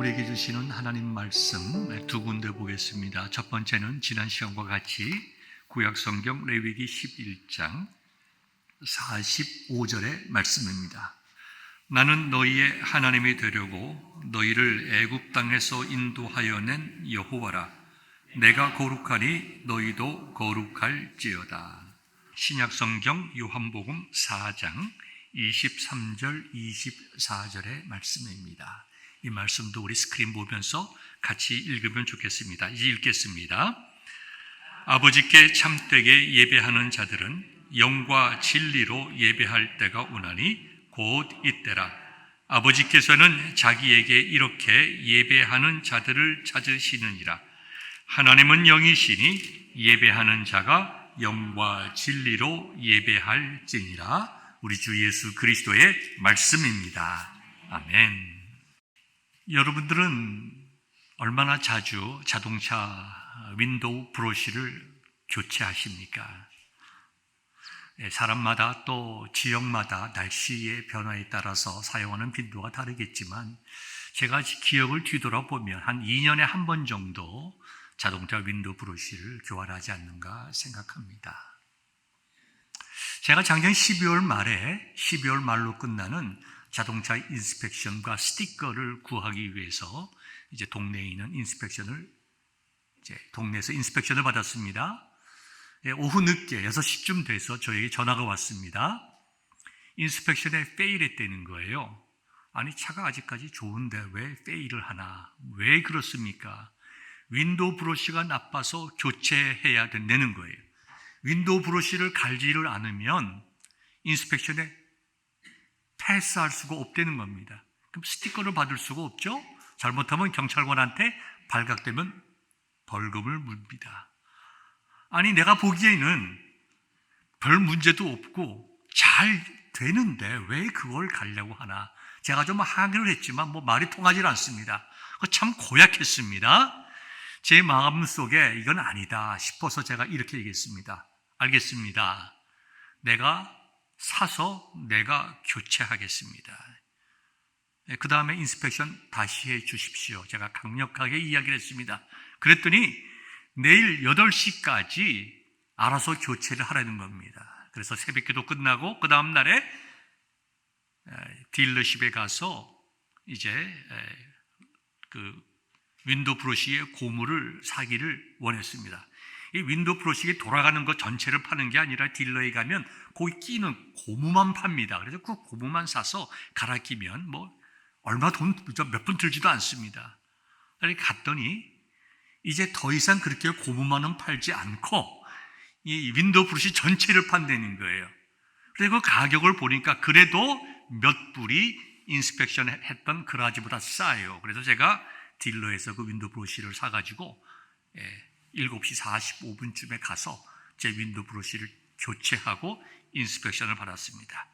우리에게 주시는 하나님 말씀 두 군데 보겠습니다. 첫 번째는 지난 시간과 같이 구약성경 레위기 11장 45절의 말씀입니다. 나는 너희의 하나님이 되려고 너희를 애굽 땅에서 인도하여 낸 여호와라. 내가 거룩하니 너희도 거룩할지어다. 신약성경 요한복음 4장 23절 24절의 말씀입니다. 이 말씀도 우리 스크린 보면서 같이 읽으면 좋겠습니다. 이제 읽겠습니다. 아버지께 참되게 예배하는 자들은 영과 진리로 예배할 때가 오나니 곧 이때라. 아버지께서는 자기에게 이렇게 예배하는 자들을 찾으시느니라. 하나님은 영이시니 예배하는 자가 영과 진리로 예배할지니라. 우리 주 예수 그리스도의 말씀입니다. 아멘. 여러분들은 얼마나 자주 자동차 윈도우 브러쉬를 교체하십니까? 사람마다 또 지역마다 날씨의 변화에 따라서 사용하는 빈도가 다르겠지만 제가 기억을 뒤돌아보면 한 2년에 한 번 정도 자동차 윈도우 브러쉬를 교환하지 않는가 생각합니다. 제가 작년 12월 말로 끝나는 자동차 인스펙션과 스티커를 구하기 위해서 이제 동네에 있는 동네에서 인스펙션을 받았습니다. 오후 늦게 6시쯤 돼서 저에게 전화가 왔습니다. 인스펙션에 페일했다는 거예요. 아니, 차가 아직까지 좋은데 왜 페일을 하나? 왜 그렇습니까? 윈도우 브러쉬가 나빠서 교체해야 된다는 거예요. 윈도우 브러쉬를 갈지를 않으면 인스펙션에 패스할 수가 없다는 겁니다. 그럼 스티커를 받을 수가 없죠? 잘못하면 경찰관한테 발각되면 벌금을 묻습니다. 아니, 내가 보기에는 별 문제도 없고 잘 되는데 왜 그걸 가려고 하나? 제가 좀 항의를 했지만 말이 통하지 않습니다. 참 고약했습니다. 제 마음속에 이건 아니다 싶어서 제가 이렇게 얘기했습니다. 알겠습니다. 내가 사서 내가 교체하겠습니다. 그 다음에 인스펙션 다시 해 주십시오. 제가 강력하게 이야기를 했습니다. 그랬더니 내일 8시까지 알아서 교체를 하라는 겁니다. 그래서 새벽기도 끝나고 그 다음 날에 딜러십에 가서 이제 그 윈도우 브러쉬의 고무를 사기를 원했습니다. 이 윈도우 브러쉬가 돌아가는 것 전체를 파는 게 아니라 딜러에 가면 거기 끼는 고무만 팝니다. 그래서 그 고무만 사서 갈아 끼면 얼마 몇 분 들지도 않습니다. 그래서 갔더니 이제 더 이상 그렇게 고무만은 팔지 않고 이 윈도우 브러쉬 전체를 판다는 거예요. 그리고 그 가격을 보니까 그래도 몇 불이 인스펙션 했던 그라지보다 싸요. 그래서 제가 딜러에서 그 윈도우 브러쉬를 사가지고 7시 45분쯤에 가서 제 윈도우 브러쉬를 교체하고 인스펙션을 받았습니다.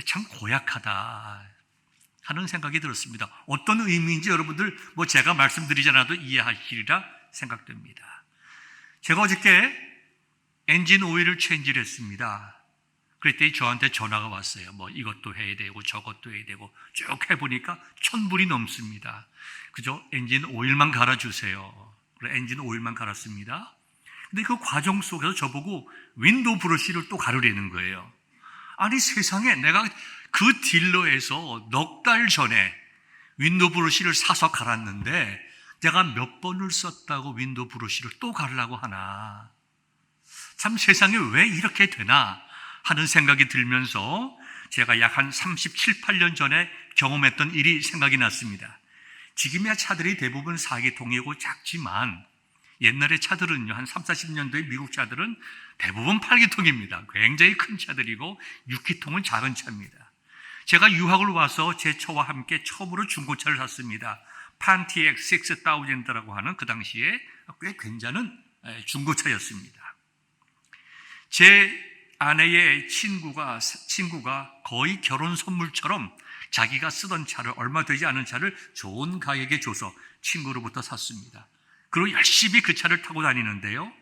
참 고약하다 하는 생각이 들었습니다. 어떤 의미인지 여러분들 제가 말씀드리지 않아도 이해하시리라 생각됩니다. 제가 어저께 엔진 오일을 체인지를 했습니다. 그랬더니 저한테 전화가 왔어요. 이것도 해야 되고 저것도 해야 되고 쭉 해보니까 1,000불이 넘습니다. 그저 엔진 오일만 갈아주세요. 그래, 엔진 오일만 갈았습니다. 근데 그 과정 속에서 저보고 윈도우 브러쉬를 또 가르려는 거예요. 아니, 세상에 내가 그 딜러에서 넉 달 전에 윈도우 브러쉬를 사서 갈았는데 내가 몇 번을 썼다고 윈도우 브러쉬를 또 가르려고 하나. 참 세상에 왜 이렇게 되나 하는 생각이 들면서 제가 약 한 37, 8년 전에 경험했던 일이 생각이 났습니다. 지금의 차들이 대부분 4기통이고 작지만 옛날의 차들은요, 한 3, 40년도의 미국 차들은 대부분 8기통입니다. 굉장히 큰 차들이고 6기통은 작은 차입니다. 제가 유학을 와서 제 차와 함께 처음으로 중고차를 샀습니다. 판티엑 6000이라고 하는 그 당시에 꽤 괜찮은 중고차였습니다. 제 아내의 친구가 거의 결혼 선물처럼 자기가 쓰던 차를, 얼마 되지 않은 차를 좋은 가격에 줘서 친구로부터 샀습니다. 그리고 열심히 그 차를 타고 다니는데요.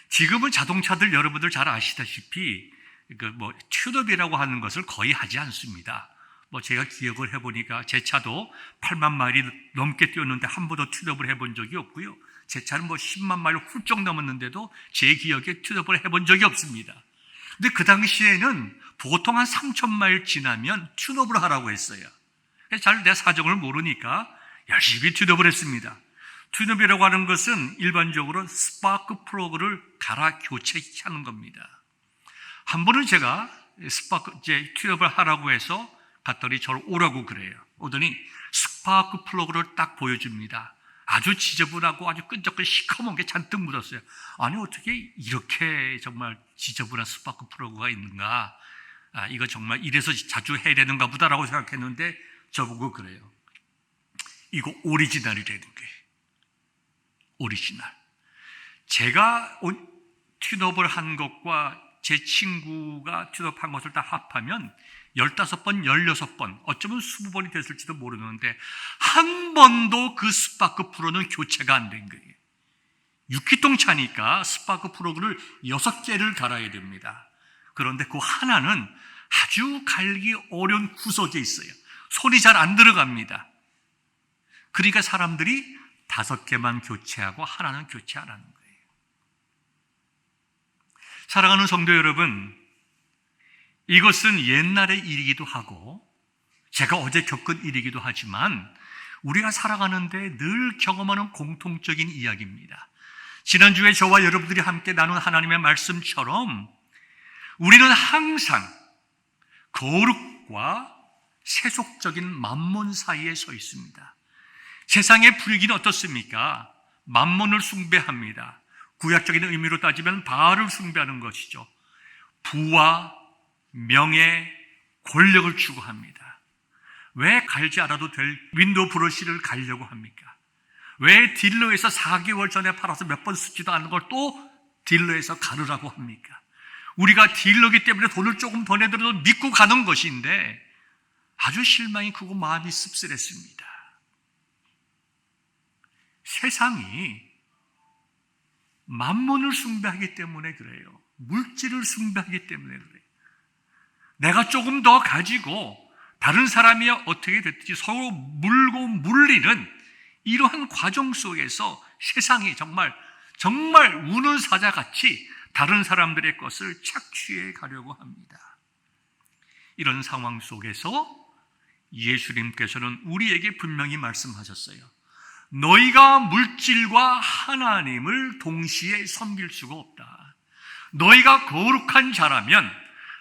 지금은 자동차들 여러분들 잘 아시다시피 튜너비라고 하는 것을 거의 하지 않습니다. 제가 기억을 해보니까 제 차도 8만 마일이 넘게 뛰었는데 한 번도 튜업을 해본 적이 없고요. 제 차는 10만 마일 훌쩍 넘었는데도 제 기억에 튜업을 해본 적이 없습니다. 근데 그 당시에는 보통 한 3천 마일 지나면 튜업을 하라고 했어요. 잘 내 사정을 모르니까 열심히 튜업을 했습니다. 튜업이라고 하는 것은 일반적으로 스파크 플러그를 갈아 교체하는 겁니다. 한 번은 제가 튜업을 하라고 해서 갔더니 저를 오라고 그래요. 오더니 스파크 플러그를 딱 보여줍니다. 아주 지저분하고 아주 끈적끈 시커먼 게 잔뜩 묻었어요. 아니 어떻게 이렇게 정말 지저분한 스파크 플러그가 있는가? 이거 정말 이래서 자주 해야 되는가 보다라고 생각했는데 저보고 그래요. 이거 오리지널이라는 거예요. 오리지널. 제가 튜업을 한 것과 제 친구가 튜업한 것을 다 합하면 15번, 16번, 어쩌면 20번이 됐을지도 모르는데 한 번도 그 스파크 플러그는 교체가 안 된 거예요. 6기통 차니까 스파크 플러그를 6개를 갈아야 됩니다. 그런데 그 하나는 아주 갈기 어려운 구석에 있어요. 손이 잘 안 들어갑니다. 그러니까 사람들이 5개만 교체하고 하나는 교체 안 하는 거예요. 사랑하는 성도 여러분, 이것은 옛날의 일이기도 하고 제가 어제 겪은 일이기도 하지만 우리가 살아가는데 늘 경험하는 공통적인 이야기입니다. 지난주에 저와 여러분들이 함께 나눈 하나님의 말씀처럼 우리는 항상 거룩과 세속적인 만몬 사이에 서 있습니다. 세상의 분위기는 어떻습니까? 만몬을 숭배합니다. 구약적인 의미로 따지면 바알을 숭배하는 것이죠. 부와 명예, 권력을 추구합니다. 왜 갈지 않아도 될 윈도우 브러쉬를 갈려고 합니까? 왜 딜러에서 4개월 전에 팔아서 몇 번 쓰지도 않은 걸 또 딜러에서 가르라고 합니까? 우리가 딜러기 때문에 돈을 조금 더 내더라도 믿고 가는 것인데 아주 실망이 크고 마음이 씁쓸했습니다. 세상이 만몬을 숭배하기 때문에 그래요. 물질을 숭배하기 때문에 그래요. 내가 조금 더 가지고 다른 사람이 어떻게 됐든지 서로 물고 물리는 이러한 과정 속에서 세상이 정말 우는 사자같이 다른 사람들의 것을 착취해 가려고 합니다. 이런 상황 속에서 예수님께서는 우리에게 분명히 말씀하셨어요. 너희가 물질과 하나님을 동시에 섬길 수가 없다. 너희가 거룩한 자라면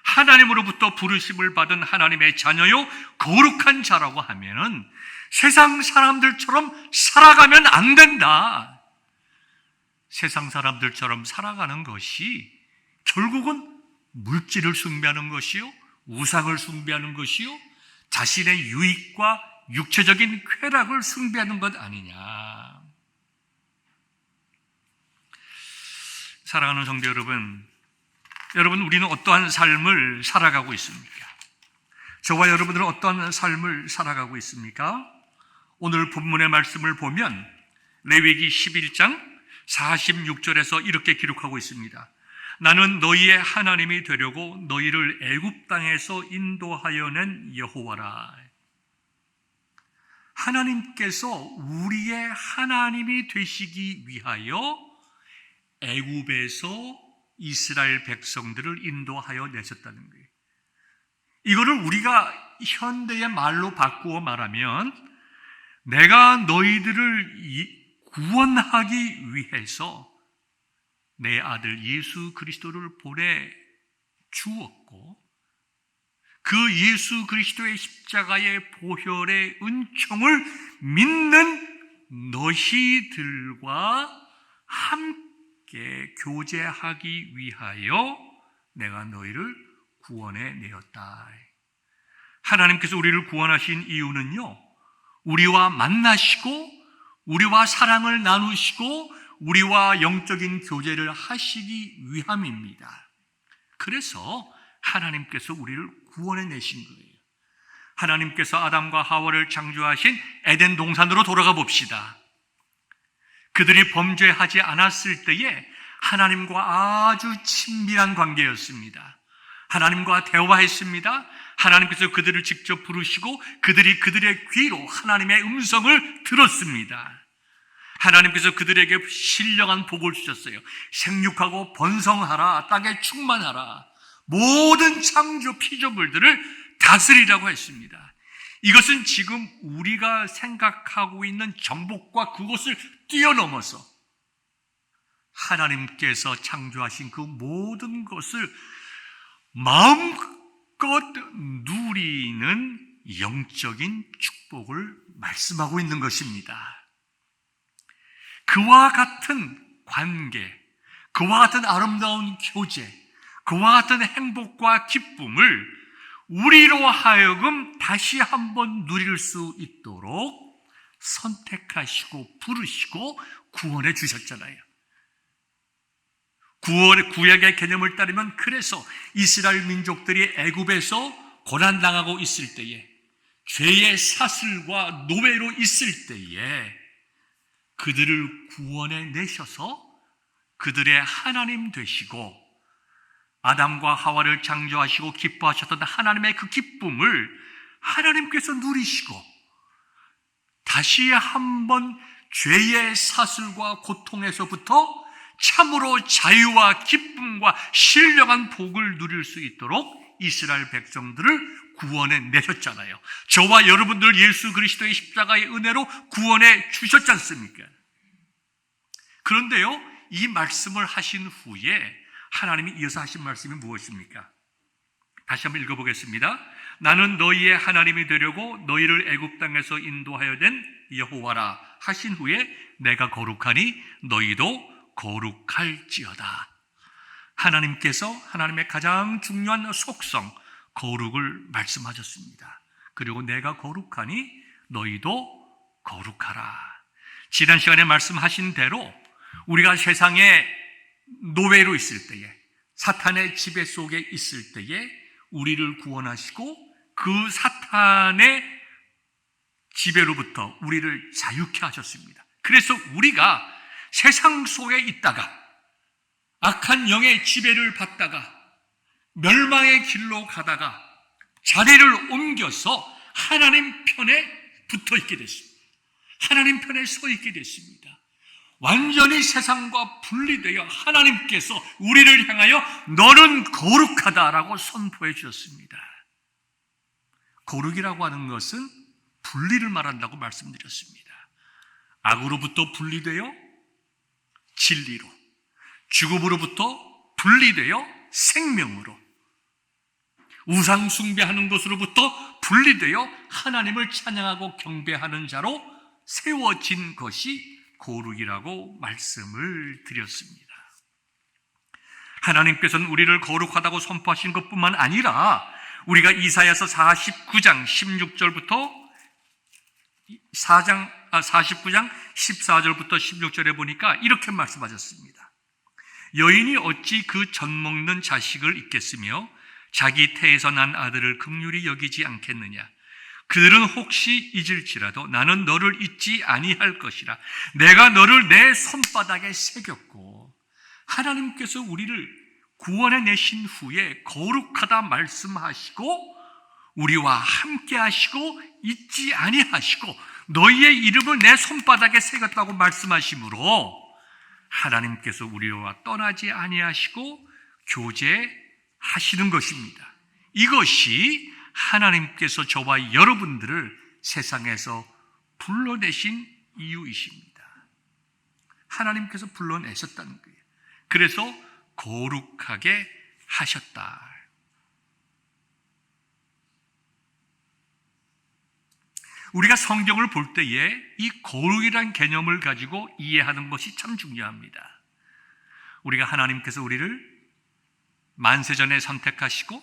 하나님으로부터 부르심을 받은 하나님의 자녀요 거룩한 자라고 하면은 세상 사람들처럼 살아가면 안 된다. 세상 사람들처럼 살아가는 것이 결국은 물질을 숭배하는 것이요, 우상을 숭배하는 것이요, 자신의 유익과 육체적인 쾌락을 숭배하는 것 아니냐. 사랑하는 성도 여러분, 우리는 어떠한 삶을 살아가고 있습니까? 저와 여러분들은 어떠한 삶을 살아가고 있습니까? 오늘 본문의 말씀을 보면 레위기 11장 46절에서 이렇게 기록하고 있습니다. 나는 너희의 하나님이 되려고 너희를 애굽 땅에서 인도하여 낸 여호와라. 하나님께서 우리의 하나님이 되시기 위하여 애굽에서 이스라엘 백성들을 인도하여 내셨다는 거예요. 이거를 우리가 현대의 말로 바꾸어 말하면 내가 너희들을 구원하기 위해서 내 아들 예수 그리스도를 보내 주었고 그 예수 그리스도의 십자가의 보혈의 은총을 믿는 너희들과 함께 교제하기 위하여 내가 너희를 구원해 내었다. 하나님께서 우리를 구원하신 이유는요, 우리와 만나시고 우리와 사랑을 나누시고 우리와 영적인 교제를 하시기 위함입니다. 그래서 하나님께서 우리를 구원해 내신 거예요. 하나님께서 아담과 하와를 창조하신 에덴 동산으로 돌아가 봅시다. 그들이 범죄하지 않았을 때에 하나님과 아주 친밀한 관계였습니다. 하나님과 대화했습니다. 하나님께서 그들을 직접 부르시고 그들이 그들의 귀로 하나님의 음성을 들었습니다. 하나님께서 그들에게 신령한 복을 주셨어요. 생육하고 번성하라, 땅에 충만하라, 모든 창조 피조물들을 다스리라고 했습니다. 이것은 지금 우리가 생각하고 있는 정복과 그것을 뛰어넘어서 하나님께서 창조하신 그 모든 것을 마음껏 누리는 영적인 축복을 말씀하고 있는 것입니다. 그와 같은 관계, 그와 같은 아름다운 교제, 그와 같은 행복과 기쁨을 우리로 하여금 다시 한번 누릴 수 있도록 선택하시고 부르시고 구원해 주셨잖아요. 구약의 개념을 따르면 그래서 이스라엘 민족들이 애굽에서 고난당하고 있을 때에, 죄의 사슬과 노예로 있을 때에 그들을 구원해 내셔서 그들의 하나님 되시고 아담과 하와를 창조하시고 기뻐하셨던 하나님의 그 기쁨을 하나님께서 누리시고 다시 한번 죄의 사슬과 고통에서부터 참으로 자유와 기쁨과 신령한 복을 누릴 수 있도록 이스라엘 백성들을 구원해 내셨잖아요. 저와 여러분들 예수 그리스도의 십자가의 은혜로 구원해 주셨지 않습니까? 그런데요, 이 말씀을 하신 후에 하나님이 이어서 하신 말씀이 무엇입니까? 다시 한번 읽어보겠습니다. 나는 너희의 하나님이 되려고 너희를 애굽 땅에서 인도하여 낸 여호와라 하신 후에 내가 거룩하니 너희도 거룩할지어다. 하나님께서 하나님의 가장 중요한 속성 거룩을 말씀하셨습니다. 그리고 내가 거룩하니 너희도 거룩하라. 지난 시간에 말씀하신 대로 우리가 세상에 노예로 있을 때에, 사탄의 지배 속에 있을 때에 우리를 구원하시고 그 사탄의 지배로부터 우리를 자유케 하셨습니다. 그래서 우리가 세상 속에 있다가 악한 영의 지배를 받다가 멸망의 길로 가다가 자리를 옮겨서 하나님 편에 붙어 있게 됐습니다. 하나님 편에 서 있게 됐습니다. 완전히 세상과 분리되어 하나님께서 우리를 향하여 너는 거룩하다라고 선포해 주셨습니다. 거룩이라고 하는 것은 분리를 말한다고 말씀드렸습니다. 악으로부터 분리되어 진리로, 죽음으로부터 분리되어 생명으로, 우상 숭배하는 것으로부터 분리되어 하나님을 찬양하고 경배하는 자로 세워진 것이 거룩이라고 말씀을 드렸습니다. 하나님께서는 우리를 거룩하다고 선포하신 것뿐만 아니라 우리가 이사야서 49장 16절부터 49장 14절부터 16절에 보니까 이렇게 말씀하셨습니다. 여인이 어찌 그 젖 먹는 자식을 잊겠으며 자기 태에서 난 아들을 긍휼히 여기지 않겠느냐. 그들은 혹시 잊을지라도 나는 너를 잊지 아니할 것이라. 내가 너를 내 손바닥에 새겼고. 하나님께서 우리를 구원해 내신 후에 거룩하다 말씀하시고 우리와 함께 하시고 잊지 아니하시고 너희의 이름을 내 손바닥에 새겼다고 말씀하시므로 하나님께서 우리와 떠나지 아니하시고 교제하시는 것입니다. 이것이 하나님께서 저와 여러분들을 세상에서 불러내신 이유이십니다. 하나님께서 불러내셨다는 거예요. 그래서 거룩하게 하셨다. 우리가 성경을 볼 때에 이 거룩이라는 개념을 가지고 이해하는 것이 참 중요합니다. 우리가 하나님께서 우리를 만세전에 선택하시고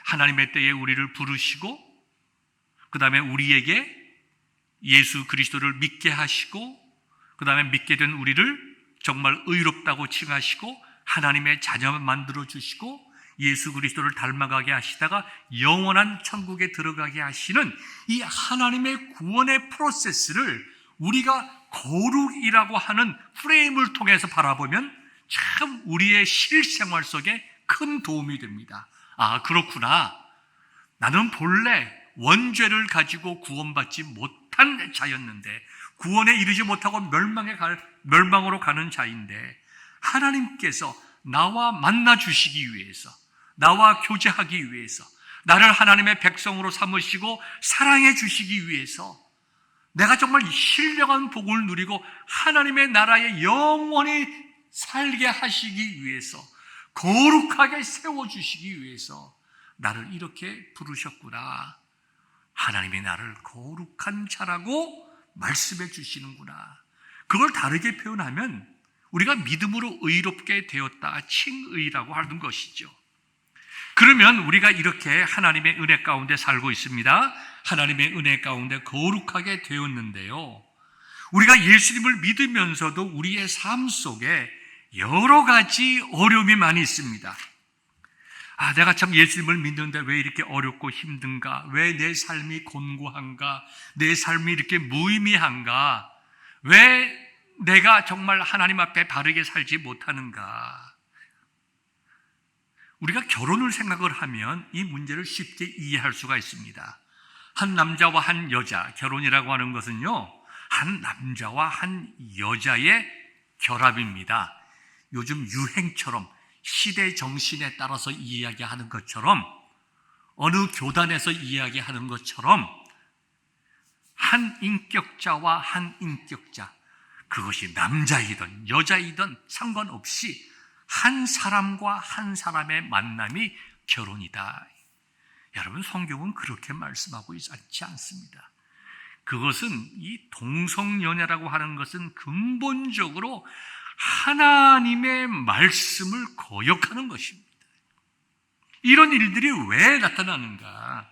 하나님의 때에 우리를 부르시고 그 다음에 우리에게 예수 그리스도를 믿게 하시고 그 다음에 믿게 된 우리를 정말 의롭다고 칭하시고 하나님의 자녀 만들어주시고 예수 그리스도를 닮아가게 하시다가 영원한 천국에 들어가게 하시는 이 하나님의 구원의 프로세스를 우리가 거룩이라고 하는 프레임을 통해서 바라보면 참 우리의 실생활 속에 큰 도움이 됩니다. 아, 그렇구나. 나는 본래 원죄를 가지고 구원받지 못한 자였는데, 구원에 이르지 못하고 멸망으로 가는 자인데, 하나님께서 나와 만나 주시기 위해서, 나와 교제하기 위해서, 나를 하나님의 백성으로 삼으시고 사랑해 주시기 위해서, 내가 정말 신령한 복을 누리고 하나님의 나라에 영원히 살게 하시기 위해서, 거룩하게 세워주시기 위해서 나를 이렇게 부르셨구나. 하나님이 나를 거룩한 자라고 말씀해 주시는구나. 그걸 다르게 표현하면 우리가 믿음으로 의롭게 되었다, 칭의라고 하는 것이죠. 그러면 우리가 이렇게 하나님의 은혜 가운데 살고 있습니다. 하나님의 은혜 가운데 거룩하게 되었는데요, 우리가 예수님을 믿으면서도 우리의 삶 속에 여러 가지 어려움이 많이 있습니다. 내가 참 예수님을 믿는데 왜 이렇게 어렵고 힘든가? 왜 내 삶이 곤고한가? 내 삶이 이렇게 무의미한가? 왜 내가 정말 하나님 앞에 바르게 살지 못하는가? 우리가 결혼을 생각을 하면 이 문제를 쉽게 이해할 수가 있습니다. 한 남자와 한 여자, 결혼이라고 하는 것은요, 한 남자와 한 여자의 결합입니다. 요즘 유행처럼, 시대 정신에 따라서 이야기하는 것처럼, 어느 교단에서 이야기하는 것처럼, 한 인격자와 한 인격자, 그것이 남자이든 여자이든 상관없이 한 사람과 한 사람의 만남이 결혼이다. 여러분, 성경은 그렇게 말씀하고 있지 않습니다. 그것은, 이 동성연애라고 하는 것은 근본적으로 하나님의 말씀을 거역하는 것입니다. 이런 일들이 왜 나타나는가?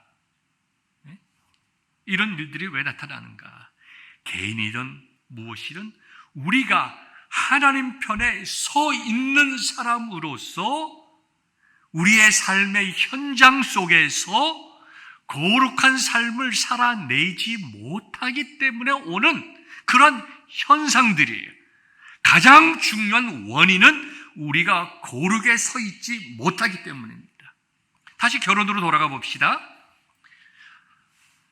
이런 일들이 왜 나타나는가? 개인이든 무엇이든 우리가 하나님 편에 서 있는 사람으로서 우리의 삶의 현장 속에서 거룩한 삶을 살아내지 못하기 때문에 오는 그런 현상들이에요. 가장 중요한 원인은 우리가 거룩에 서 있지 못하기 때문입니다. 다시 결혼으로 돌아가 봅시다.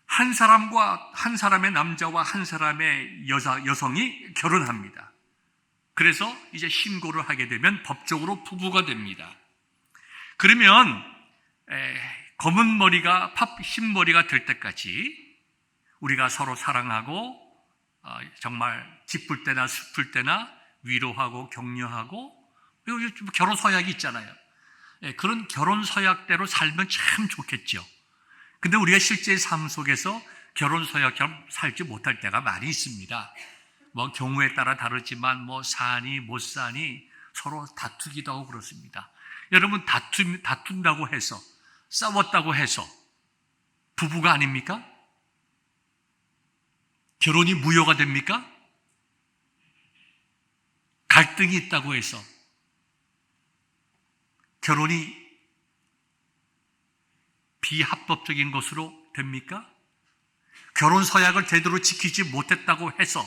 한 사람의 남자와 한 사람의 여성이 결혼합니다. 그래서 이제 신고를 하게 되면 법적으로 부부가 됩니다. 그러면 검은 머리가 흰 머리가 될 때까지 우리가 서로 사랑하고 정말 기쁠 때나 슬플 때나 위로하고 격려하고, 그리고 결혼 서약이 있잖아요. 그런 결혼 서약대로 살면 참 좋겠죠. 근데 우리가 실제 삶 속에서 결혼 서약처럼 살지 못할 때가 많이 있습니다. 경우에 따라 다르지만 사니 못 사니 서로 다투기도 하고 그렇습니다. 여러분, 다툰다고 해서, 싸웠다고 해서 부부가 아닙니까? 결혼이 무효가 됩니까? 갈등이 있다고 해서 결혼이 비합법적인 것으로 됩니까? 결혼 서약을 제대로 지키지 못했다고 해서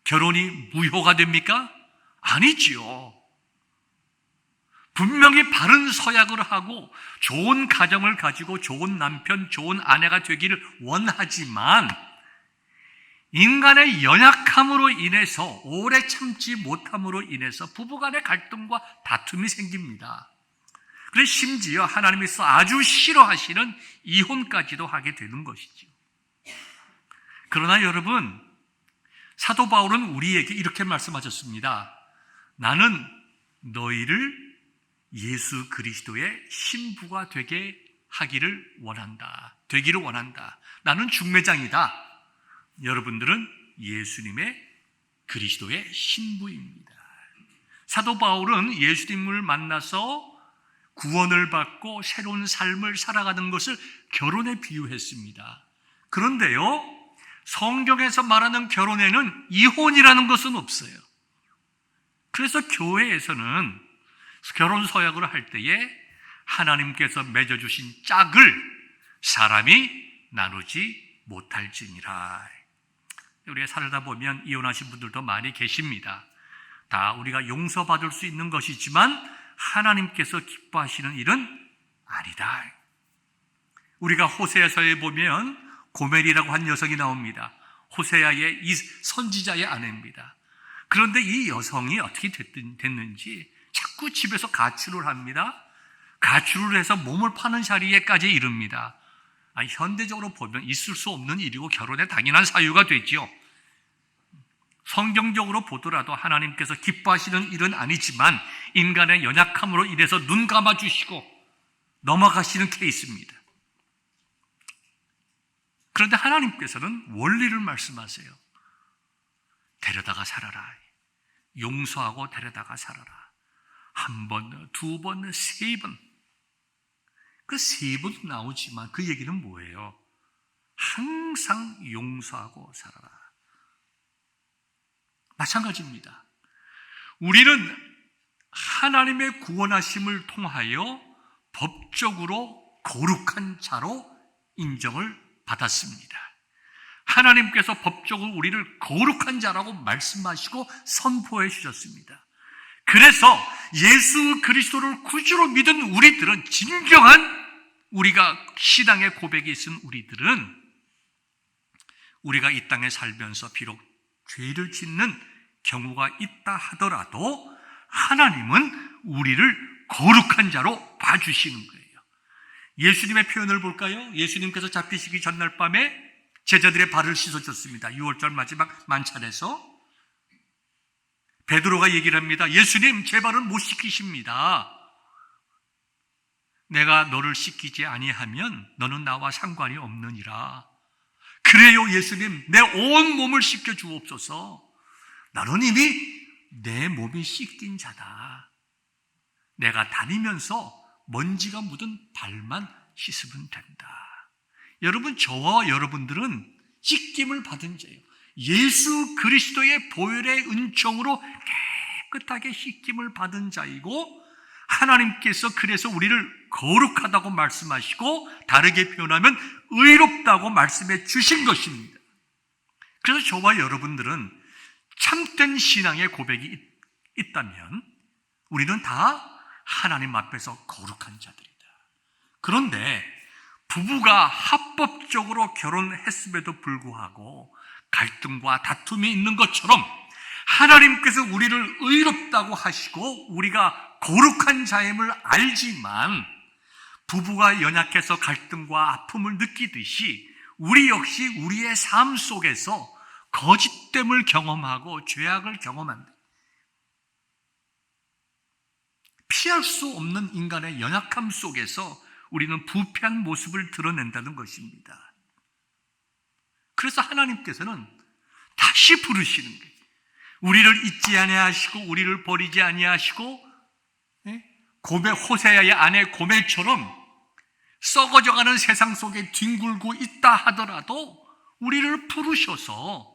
결혼이 무효가 됩니까? 아니지요. 분명히 바른 서약을 하고 좋은 가정을 가지고 좋은 남편, 좋은 아내가 되기를 원하지만 인간의 연약함으로 인해서, 오래 참지 못함으로 인해서 부부간의 갈등과 다툼이 생깁니다. 그래서 심지어 하나님께서 아주 싫어하시는 이혼까지도 하게 되는 것이죠. 그러나 여러분, 사도 바울은 우리에게 이렇게 말씀하셨습니다. 나는 너희를 예수 그리스도의 신부가 되게 하기를 원한다. 되기를 원한다. 나는 중매장이다. 여러분들은 예수님의 그리스도의 신부입니다. 사도 바울은 예수님을 만나서 구원을 받고 새로운 삶을 살아가는 것을 결혼에 비유했습니다. 그런데요, 성경에서 말하는 결혼에는 이혼이라는 것은 없어요. 그래서 교회에서는 결혼 서약을 할 때에 하나님께서 맺어주신 짝을 사람이 나누지 못할지니라. 우리가 살다 보면 이혼하신 분들도 많이 계십니다. 다 우리가 용서받을 수 있는 것이지만 하나님께서 기뻐하시는 일은 아니다. 우리가 호세아서에 보면 고멜이라고 한 여성이 나옵니다. 호세아의 이 선지자의 아내입니다. 그런데 이 여성이 어떻게 됐는지 자꾸 집에서 가출을 합니다. 가출을 해서 몸을 파는 자리에까지 이릅니다. 현대적으로 보면 있을 수 없는 일이고 결혼의 당연한 사유가 되지요. 성경적으로 보더라도 하나님께서 기뻐하시는 일은 아니지만 인간의 연약함으로 인해서 눈 감아주시고 넘어가시는 케이스입니다. 그런데 하나님께서는 원리를 말씀하세요. 데려다가 살아라. 용서하고 데려다가 살아라. 한 번, 두 번, 세 번. 그 세 번 나오지만 그 얘기는 뭐예요? 항상 용서하고 살아라. 마찬가지입니다. 우리는 하나님의 구원하심을 통하여 법적으로 거룩한 자로 인정을 받았습니다. 하나님께서 법적으로 우리를 거룩한 자라고 말씀하시고 선포해 주셨습니다. 그래서 예수 그리스도를 구주로 믿은 우리들은, 진정한 우리가 신앙의 고백이 있은 우리들은, 우리가 이 땅에 살면서 비록 죄를 짓는 경우가 있다 하더라도 하나님은 우리를 거룩한 자로 봐주시는 거예요. 예수님의 표현을 볼까요? 예수님께서 잡히시기 전날 밤에 제자들의 발을 씻어줬습니다. 6월절 마지막 만찬에서 베드로가 얘기를 합니다. 예수님, 제 발은 못 씻기십니다. 내가 너를 씻기지 아니하면 너는 나와 상관이 없느니라. 그래요, 예수님, 내 온 몸을 씻겨 주옵소서. 나는 이미 내 몸이 씻긴 자다. 내가 다니면서 먼지가 묻은 발만 씻으면 된다. 여러분, 저와 여러분들은 씻김을 받은 자예요. 예수 그리스도의 보혈의 은총으로 깨끗하게 씻김을 받은 자이고, 하나님께서 그래서 우리를 거룩하다고 말씀하시고 다르게 표현하면 의롭다고 말씀해 주신 것입니다. 그래서 저와 여러분들은 참된 신앙의 고백이 있다면 우리는 다 하나님 앞에서 거룩한 자들이다. 그런데 부부가 합법적으로 결혼했음에도 불구하고 갈등과 다툼이 있는 것처럼 하나님께서 우리를 의롭다고 하시고 우리가 거룩한 자임을 알지만 부부가 연약해서 갈등과 아픔을 느끼듯이 우리 역시 우리의 삶 속에서 거짓됨을 경험하고 죄악을 경험한다. 피할 수 없는 인간의 연약함 속에서 우리는 부패한 모습을 드러낸다는 것입니다. 그래서 하나님께서는 다시 부르시는 거예요. 우리를 잊지 아니하시고 우리를 버리지 아니하시고 호세아의 아내 고멜처럼 썩어져가는 세상 속에 뒹굴고 있다 하더라도 우리를 부르셔서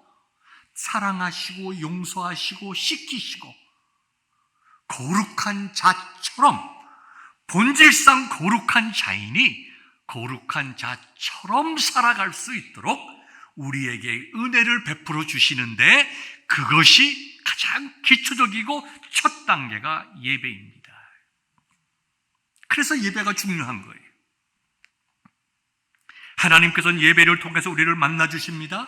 사랑하시고 용서하시고 씻기시고 거룩한 자처럼, 본질상 거룩한 자이니 거룩한 자처럼 살아갈 수 있도록 우리에게 은혜를 베풀어 주시는데, 그것이 가장 기초적이고 첫 단계가 예배입니다. 그래서 예배가 중요한 거예요. 하나님께서는 예배를 통해서 우리를 만나 주십니다.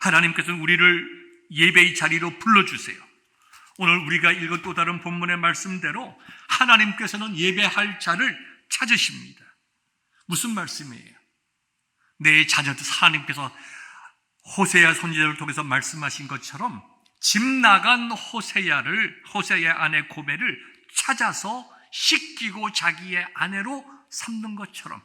하나님께서는 우리를 예배의 자리로 불러주세요. 오늘 우리가 읽은 또 다른 본문의 말씀대로 하나님께서는 예배할 자를 찾으십니다. 무슨 말씀이에요? 내 자녀들, 하나님께서 호세아 선지자를 통해서 말씀하신 것처럼 집 나간 호세아의 아내 고멜을 찾아서 씻기고 자기의 아내로 삼는 것처럼,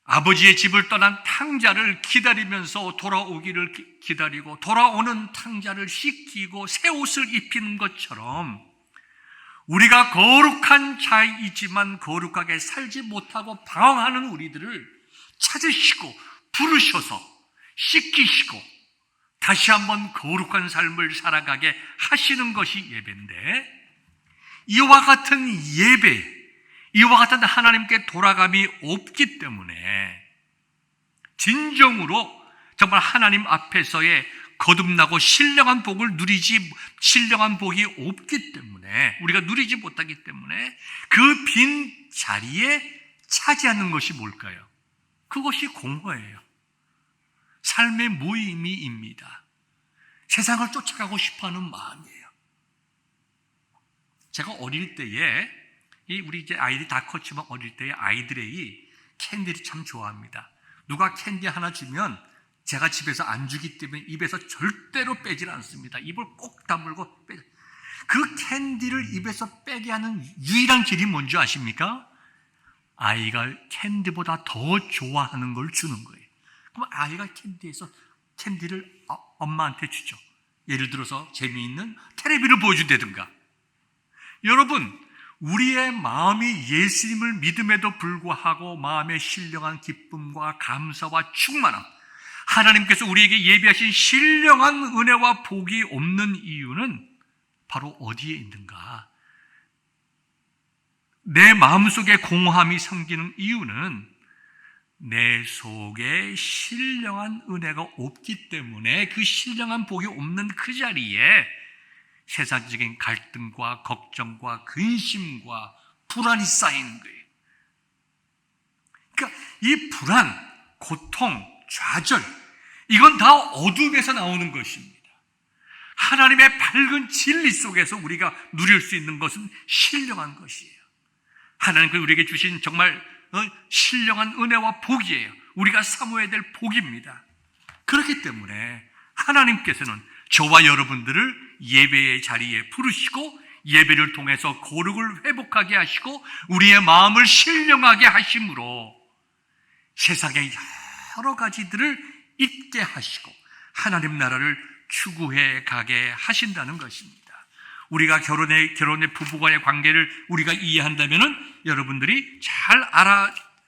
아버지의 집을 떠난 탕자를 기다리면서 돌아오기를 기다리고 돌아오는 탕자를 씻기고 새 옷을 입히는 것처럼 우리가 거룩한 자이지만 거룩하게 살지 못하고 방황하는 우리들을 찾으시고 부르셔서 씻기시고 다시 한번 거룩한 삶을 살아가게 하시는 것이 예배인데, 이와 같은 예배, 이와 같은 하나님께 돌아감이 없기 때문에 진정으로 정말 하나님 앞에서의 거듭나고 신령한 복이 없기 때문에, 우리가 누리지 못하기 때문에 그 빈 자리에 차지하는 것이 뭘까요? 그것이 공허예요. 삶의 무의미입니다. 세상을 쫓아가고 싶어하는 마음이에요. 제가 어릴 때에 우리 이제 아이들이 다 컸지만 어릴 때에 아이들이 캔디를 참 좋아합니다. 누가 캔디 하나 주면 제가 집에서 안 주기 때문에 입에서 절대로 빼질 않습니다. 입을 꼭 다물고 빼. 그 캔디를 입에서 빼게 하는 유일한 길이 뭔지 아십니까? 아이가 캔디보다 더 좋아하는 걸 주는 거예요. 그럼 아이가 캔디를 엄마한테 주죠. 예를 들어서 재미있는 텔레비를 보여준다든가. 여러분, 우리의 마음이 예수님을 믿음에도 불구하고 마음의 신령한 기쁨과 감사와 충만함, 하나님께서 우리에게 예비하신 신령한 은혜와 복이 없는 이유는 바로 어디에 있는가? 내 마음속에 공허함이 생기는 이유는 내 속에 신령한 은혜가 없기 때문에 그 신령한 복이 없는 그 자리에 세상적인 갈등과 걱정과 근심과 불안이 쌓이는 거예요. 그러니까 이 불안, 고통, 좌절, 이건 다 어둠에서 나오는 것입니다. 하나님의 밝은 진리 속에서 우리가 누릴 수 있는 것은 신령한 것이에요. 하나님께서 우리에게 주신 정말 신령한 은혜와 복이에요. 우리가 사모해야 될 복입니다. 그렇기 때문에 하나님께서는 저와 여러분들을 예배의 자리에 부르시고 예배를 통해서 거룩을 회복하게 하시고 우리의 마음을 신령하게 하심으로 세상의 여러 가지들을 잊게 하시고 하나님 나라를 추구해 가게 하신다는 것입니다. 우리가 결혼의 부부간의 관계를 우리가 이해한다면 여러분들이 잘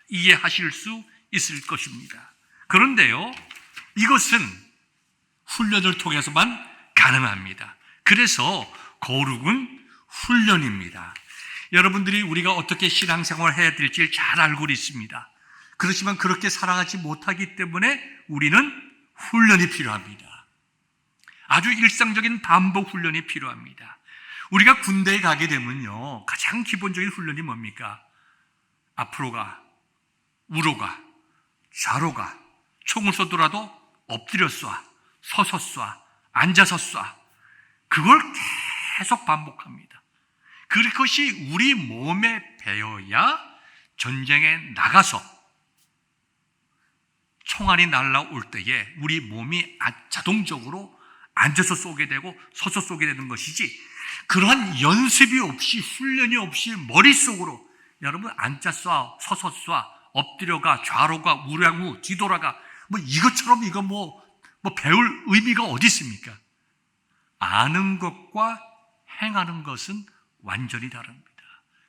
이해하실 수 있을 것입니다. 그런데요, 이것은 훈련을 통해서만 가능합니다. 그래서 거룩은 훈련입니다. 여러분들이 우리가 어떻게 신앙생활을 해야 될지 잘 알고 있습니다. 그렇지만 그렇게 살아가지 못하기 때문에 우리는 훈련이 필요합니다. 아주 일상적인 반복 훈련이 필요합니다. 우리가 군대에 가게 되면요, 가장 기본적인 훈련이 뭡니까? 앞으로 가, 우로 가, 좌로 가, 총을 쏘더라도 엎드려 쏴, 서서 쏴, 앉아서 쏴. 그걸 계속 반복합니다. 그것이 우리 몸에 배어야 전쟁에 나가서 총알이 날아올 때에 우리 몸이 자동적으로 앉아서 쏘게 되고 서서 쏘게 되는 것이지, 그러한 연습이 없이 훈련이 없이 머릿속으로 여러분 앉아 쏴, 서서 쏴, 엎드려가, 좌로가, 우량우, 뒤돌아가, 이것처럼 이거 배울 의미가 어디 있습니까? 아는 것과 행하는 것은 완전히 다릅니다.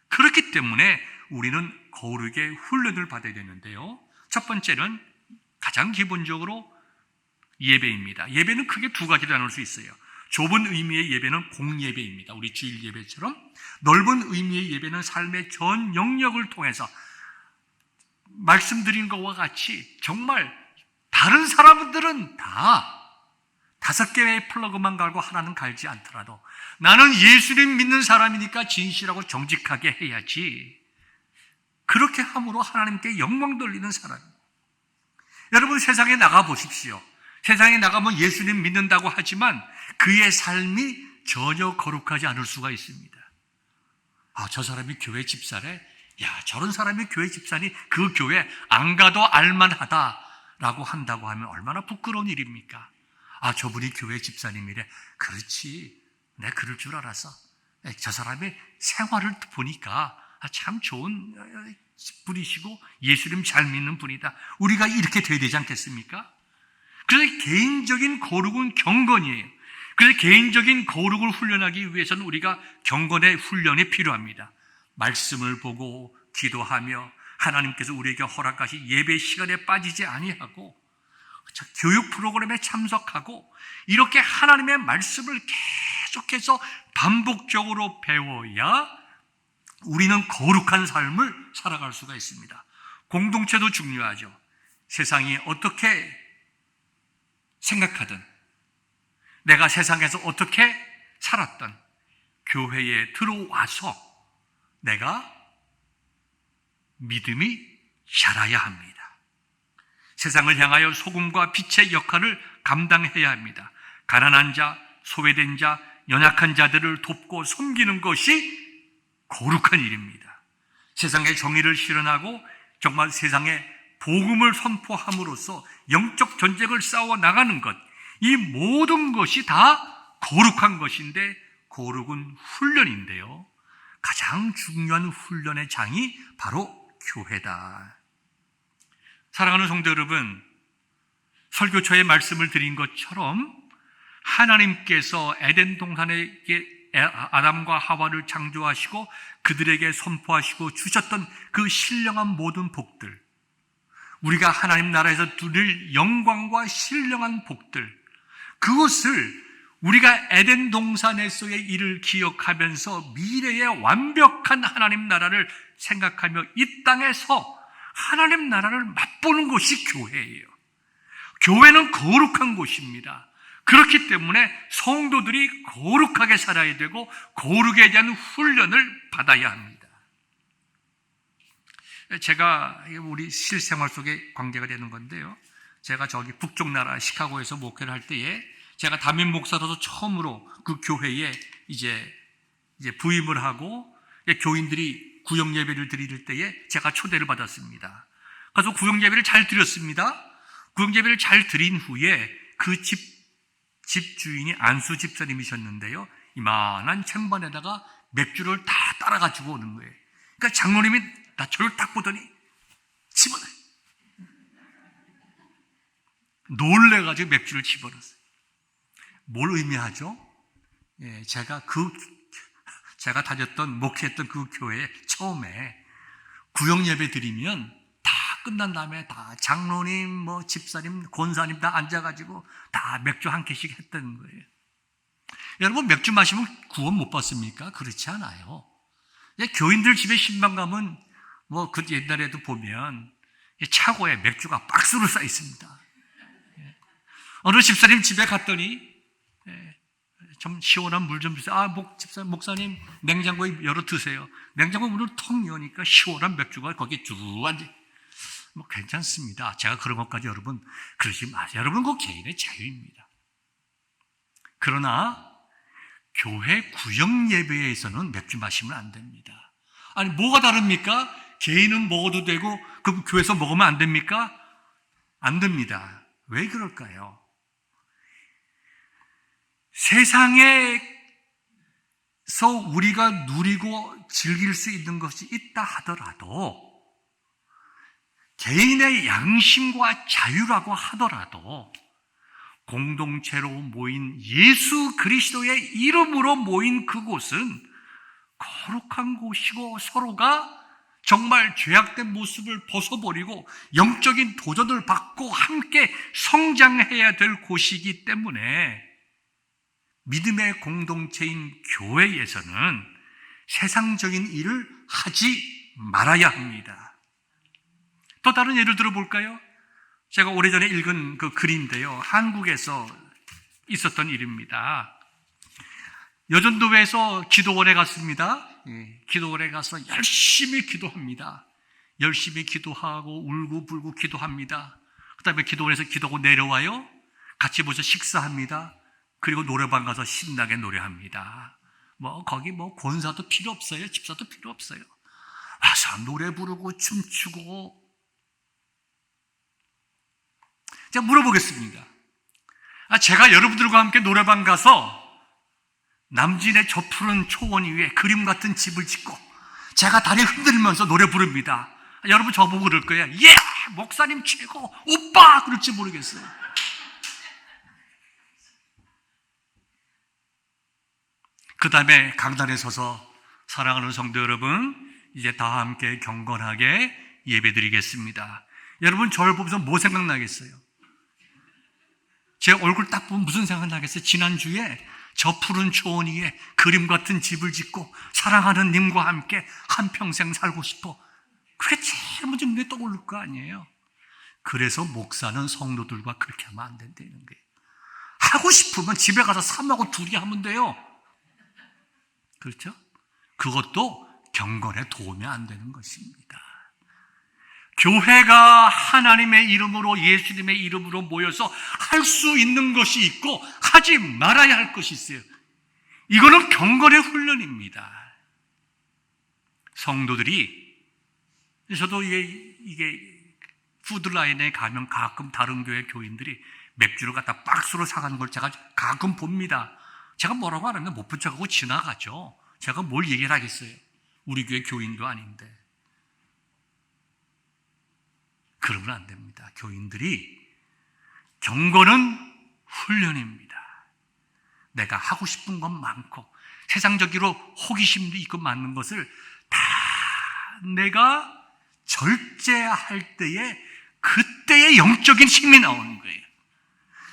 그렇기 때문에 우리는 거룩의 훈련을 받아야 되는데요. 첫 번째는 가장 기본적으로 예배입니다. 예배는 크게 두 가지로 나눌 수 있어요. 좁은 의미의 예배는 공예배입니다. 우리 주일 예배처럼. 넓은 의미의 예배는 삶의 전 영역을 통해서 말씀드린 것과 같이 정말 다른 사람들은 다 5개의 플러그만 갈고 하나는 갈지 않더라도 나는 예수님 믿는 사람이니까 진실하고 정직하게 해야지. 그렇게 함으로 하나님께 영광 돌리는 사람. 여러분, 세상에 나가 보십시오. 세상에 나가면 예수님 믿는다고 하지만 그의 삶이 전혀 거룩하지 않을 수가 있습니다. 저 사람이 교회 집사래? 저런 사람이 교회 집사니 그 교회 안 가도 알만하다라고 한다고 하면 얼마나 부끄러운 일입니까? 저분이 교회 집사님이래. 그렇지, 내가 그럴 줄 알았어. 저 사람의 생활을 보니까 참 좋은 분이시고 예수님 잘 믿는 분이다. 우리가 이렇게 돼야 되지 않겠습니까? 그래서 개인적인 거룩은 경건이에요. 그래서 개인적인 거룩을 훈련하기 위해서는 우리가 경건의 훈련이 필요합니다. 말씀을 보고 기도하며 하나님께서 우리에게 허락하신 예배 시간에 빠지지 아니하고 교육 프로그램에 참석하고 이렇게 하나님의 말씀을 계속해서 반복적으로 배워야 우리는 거룩한 삶을 살아갈 수가 있습니다. 공동체도 중요하죠. 세상이 어떻게 생각하든 내가 세상에서 어떻게 살았든 교회에 들어와서 내가 믿음이 자라야 합니다. 세상을 향하여 소금과 빛의 역할을 감당해야 합니다. 가난한 자, 소외된 자, 연약한 자들을 돕고 섬기는 것이 거룩한 일입니다. 세상의 정의를 실현하고 정말 세상에 복음을 선포함으로써 영적 전쟁을 싸워 나가는 것, 이 모든 것이 다 거룩한 것인데, 거룩은 훈련인데요, 가장 중요한 훈련의 장이 바로 교회다. 사랑하는 성도 여러분, 설교처에 말씀을 드린 것처럼 하나님께서 에덴 동산에게 아담과 하와를 창조하시고 그들에게 선포하시고 주셨던 그 신령한 모든 복들, 우리가 하나님 나라에서 누릴 영광과 신령한 복들, 그것을 우리가 에덴 동산에서의 일을 기억하면서 미래의 완벽한 하나님 나라를 생각하며 이 땅에서 하나님 나라를 맛보는 것이 교회예요. 교회는 거룩한 곳입니다. 그렇기 때문에 성도들이 거룩하게 살아야 되고 거룩에 대한 훈련을 받아야 합니다. 제가 우리 실생활 속에 관계가 되는 건데요, 제가 저기 북쪽 나라 시카고에서 목회를 할 때에 제가 담임 목사로서 처음으로 그 교회에 이제 부임을 하고 교인들이 구역 예배를 드릴 때에 제가 초대를 받았습니다. 그래서 구역 예배를 잘 드렸습니다. 구역 예배를 잘 드린 후에 그 집 주인이 안수 집사님이셨는데요, 이만한 쟁반에다가 맥주를 다 따라 가지고 오는 거예요. 그러니까 장로님이 나 저를 딱 보더니 집어넣어요. 놀래가지고 맥주를 집어넣었어요. 뭘 의미하죠? 예, 제가 다녔던, 목회했던 그 교회에 처음에 구역 예배 드리면 다 끝난 다음에 다 장로님, 집사님, 권사님 다 앉아가지고 다 맥주 한 캔씩 했다는 거예요. 여러분, 맥주 마시면 구원 못 받습니까? 그렇지 않아요. 교인들 집에 신방 가면 그 옛날에도 보면 차고에 맥주가 박스로 쌓여 있습니다. 어느 집사님 집에 갔더니 좀 시원한 물 좀 주세요. 목사님 냉장고에 열어 드세요. 냉장고 문을 턱 여니까 시원한 맥주가 거기에 쭉 앉아. 괜찮습니다. 제가 그런 것까지 여러분 그러지 마세요. 여러분, 그 개인의 자유입니다. 그러나 교회 구역 예배에서는 맥주 마시면 안 됩니다. 아니, 뭐가 다릅니까? 개인은 먹어도 되고 그럼 교회에서 먹으면 안 됩니까? 안 됩니다. 왜 그럴까요? 세상에서 우리가 누리고 즐길 수 있는 것이 있다 하더라도, 개인의 양심과 자유라고 하더라도, 공동체로 모인 예수 그리스도의 이름으로 모인 그곳은 거룩한 곳이고 서로가 정말 죄악된 모습을 벗어버리고 영적인 도전을 받고 함께 성장해야 될 곳이기 때문에 믿음의 공동체인 교회에서는 세상적인 일을 하지 말아야 합니다. 또 다른 예를 들어볼까요? 제가 오래전에 읽은 그 글인데요, 한국에서 있었던 일입니다. 여전도에서 기도원에 갔습니다. 기도원에 가서 열심히 기도합니다. 열심히 기도하고 울고불고 기도합니다. 그 다음에 기도원에서 기도하고 내려와요. 같이 모여서 식사합니다. 그리고 노래방 가서 신나게 노래합니다. 거기 권사도 필요 없어요. 집사도 필요 없어요. 와서 노래 부르고 춤추고. 제가 물어보겠습니다. 제가 여러분들과 함께 노래방 가서 남진의 저 푸른 초원 위에 그림 같은 집을 짓고 제가 다리 흔들면서 노래 부릅니다. 여러분 저보고 그럴 거예요. 예! 목사님 최고! 오빠! 그럴지 모르겠어요. 그 다음에 강단에 서서 사랑하는 성도 여러분, 이제 다 함께 경건하게 예배드리겠습니다. 여러분 저를 보면서 뭐 생각나겠어요? 제 얼굴 딱 보면 무슨 생각 나겠어요? 지난주에 저 푸른 초원 위에 그림 같은 집을 짓고 사랑하는 님과 함께 한평생 살고 싶어. 그게 제일 먼저 눈에 떠오를 거 아니에요? 그래서 목사는 성도들과 그렇게 하면 안 된다는 거예요. 하고 싶으면 집에 가서 삼하고 둘이 하면 돼요. 그렇죠? 그것도 경건에 도움이 안 되는 것입니다. 교회가 하나님의 이름으로, 예수님의 이름으로 모여서 할 수 있는 것이 있고 하지 말아야 할 것이 있어요. 이거는 경건의 훈련입니다. 성도들이, 저도 이게 푸드라인에 가면 가끔 다른 교회 교인들이 맥주를 갖다 박스로 사가는 걸 제가 가끔 봅니다. 제가 뭐라고 안 하면 못 붙여가고 지나가죠. 제가 뭘 얘기를 하겠어요. 우리 교회 교인도 아닌데. 그러면 안 됩니다. 교인들이, 경건은 훈련입니다. 내가 하고 싶은 건 많고 세상적으로 호기심도 있고 많은 것을 다 내가 절제할 때에, 그때의 영적인 힘이 나오는 거예요.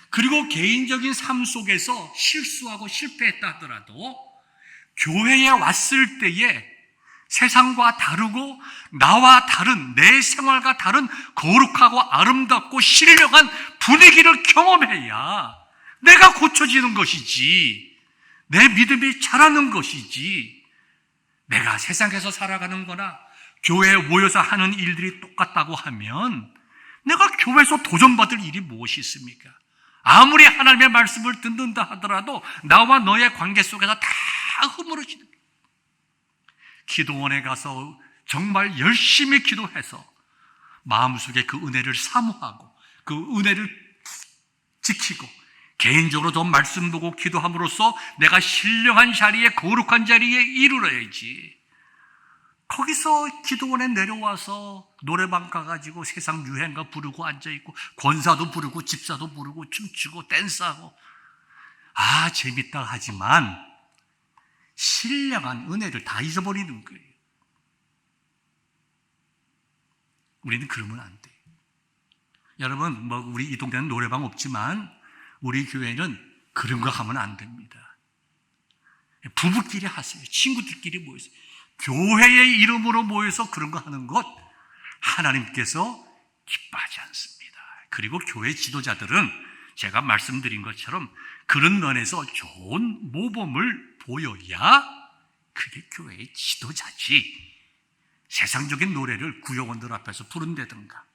그리고 개인적인 삶 속에서 실수하고 실패했다 하더라도 교회에 왔을 때에 세상과 다르고 나와 다른, 내 생활과 다른 거룩하고 아름답고 신령한 분위기를 경험해야 내가 고쳐지는 것이지, 내 믿음이 자라는 것이지, 내가 세상에서 살아가는 거나 교회에 모여서 하는 일들이 똑같다고 하면 내가 교회에서 도전받을 일이 무엇이 있습니까? 아무리 하나님의 말씀을 듣는다 하더라도 나와 너의 관계 속에서 다 허물어지는 거예요. 기도원에 가서 정말 열심히 기도해서 마음속에 그 은혜를 사모하고 그 은혜를 지키고 개인적으로 더 말씀 보고 기도함으로써 내가 신령한 자리에, 거룩한 자리에 이르러야지. 거기서 기도원에 내려와서 노래방 가가지고 세상 유행가 부르고 앉아있고 권사도 부르고 집사도 부르고 춤추고 댄스하고 재밌다 하지만 신령한 은혜를 다 잊어버리는 거예요. 우리는 그러면 안 돼요. 여러분, 우리 이 동네는 노래방 없지만 우리 교회는 그런 거 하면 안 됩니다. 부부끼리 하세요. 친구들끼리 모여서. 교회의 이름으로 모여서 그런 거 하는 것 하나님께서 기뻐하지 않습니다. 그리고 교회 지도자들은 제가 말씀드린 것처럼 그런 면에서 좋은 모범을 보여야 그게 교회의 지도자지. 세상적인 노래를 구역원들 앞에서 부른다든가,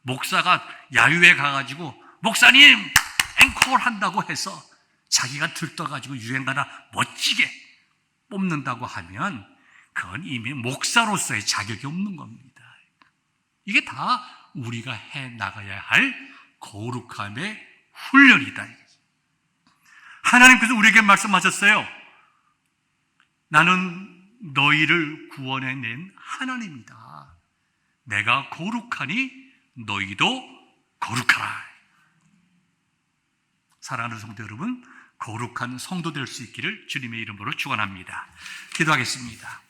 목사가 야유회 가가지고 목사님 앵콜 한다고 해서 자기가 들떠가지고 유행가나 멋지게 뽑는다고 하면 그건 이미 목사로서의 자격이 없는 겁니다. 이게 다 우리가 해 나가야 할 거룩함의 훈련이다. 하나님께서 우리에게 말씀하셨어요. 나는 너희를 구원해낸 하나님이다. 내가 거룩하니 너희도 거룩하라. 사랑하는 성도 여러분, 거룩한 성도 될 수 있기를 주님의 이름으로 축원합니다. 기도하겠습니다.